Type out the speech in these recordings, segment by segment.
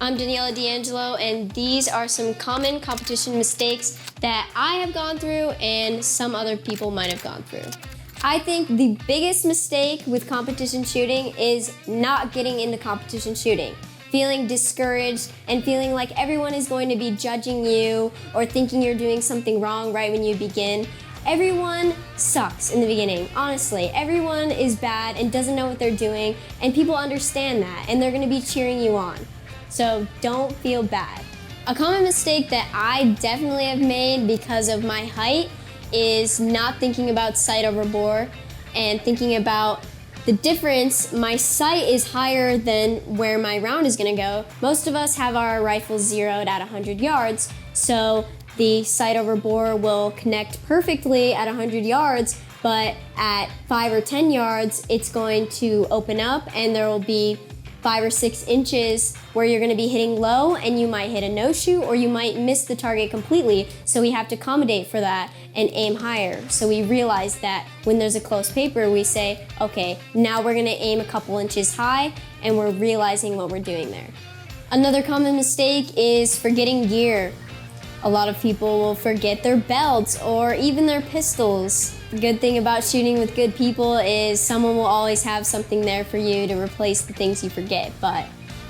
I'm Daniela D'Angelo, and these are some common competition mistakes that I have gone through and some other people might have gone through. I think the biggest mistake with competition shooting is not getting into competition shooting. Feeling discouraged and feeling like everyone is going to be judging you or thinking you're doing something wrong right when you begin. Everyone sucks in the beginning, honestly. Everyone is bad and doesn't know what they're doing, and people understand that, and they're gonna be cheering you on. So don't feel bad. A common mistake that I definitely have made because of my height is not thinking about sight over bore and thinking about the difference. My sight is higher than where my round is gonna go. Most of us have our rifles zeroed at 100 yards, so the sight over bore will connect perfectly at 100 yards, but at 5 or 10 yards, it's going to open up and there will be 5 or 6 inches where you're gonna be hitting low and you might hit a no-shoot or you might miss the target completely. So we have to accommodate for that and aim higher. So we realize that when there's a close paper, we say, okay, now we're gonna aim a couple inches high, and we're realizing what we're doing there. Another common mistake is forgetting gear. A lot of people will forget their belts or even their pistols. The good thing about shooting with good people is someone will always have something there for you to replace the things you forget, but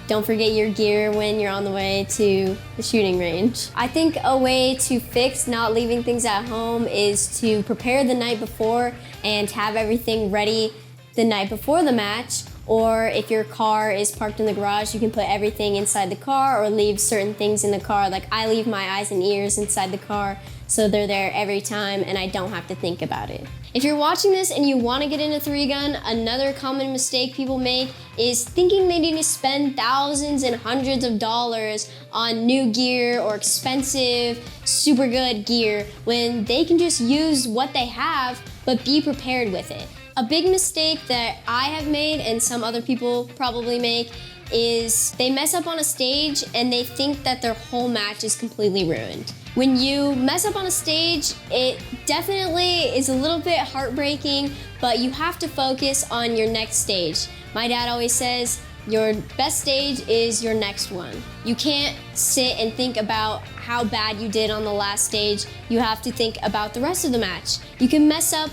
don't forget your gear when you're on the way to the shooting range. I think a way to fix not leaving things at home is to prepare the night before and have everything ready the night before the match. Or if your car is parked in the garage, you can put everything inside the car or leave certain things in the car. Like I leave my eyes and ears inside the car so they're there every time and I don't have to think about it. If you're watching this and you want to get into 3-gun, another common mistake people make is thinking they need to spend thousands and hundreds of dollars on new gear or expensive, super good gear when they can just use what they have but be prepared with it. A big mistake that I have made and some other people probably make is they mess up on a stage and they think that their whole match is completely ruined. When you mess up on a stage, it definitely is a little bit heartbreaking, but you have to focus on your next stage. My dad always says, your best stage is your next one. You can't sit and think about how bad you did on the last stage. You have to think about the rest of the match. You can mess up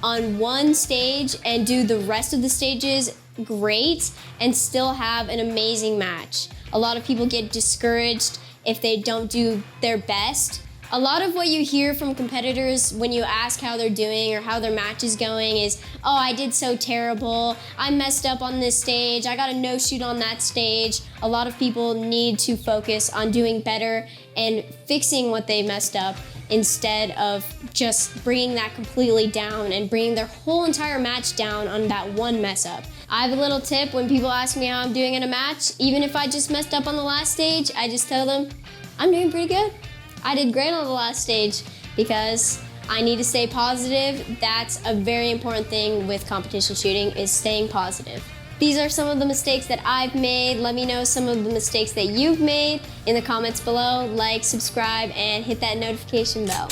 on one stage and do the rest of the stages great and still have an amazing match. A lot of people get discouraged if they don't do their best. A lot of what you hear from competitors when you ask how they're doing or how their match is going is, oh, I did so terrible, I messed up on this stage, I got a no-shoot on that stage. A lot of people need to focus on doing better and fixing what they messed up instead of just bringing that completely down and bringing their whole entire match down on that one mess up. I have a little tip when people ask me how I'm doing in a match. Even if I just messed up on the last stage, I just tell them, I'm doing pretty good. I did great on the last stage because I need to stay positive. That's a very important thing with competition shooting, is staying positive. These are some of the mistakes that I've made. Let me know some of the mistakes that you've made in the comments below. Like, subscribe, and hit that notification bell.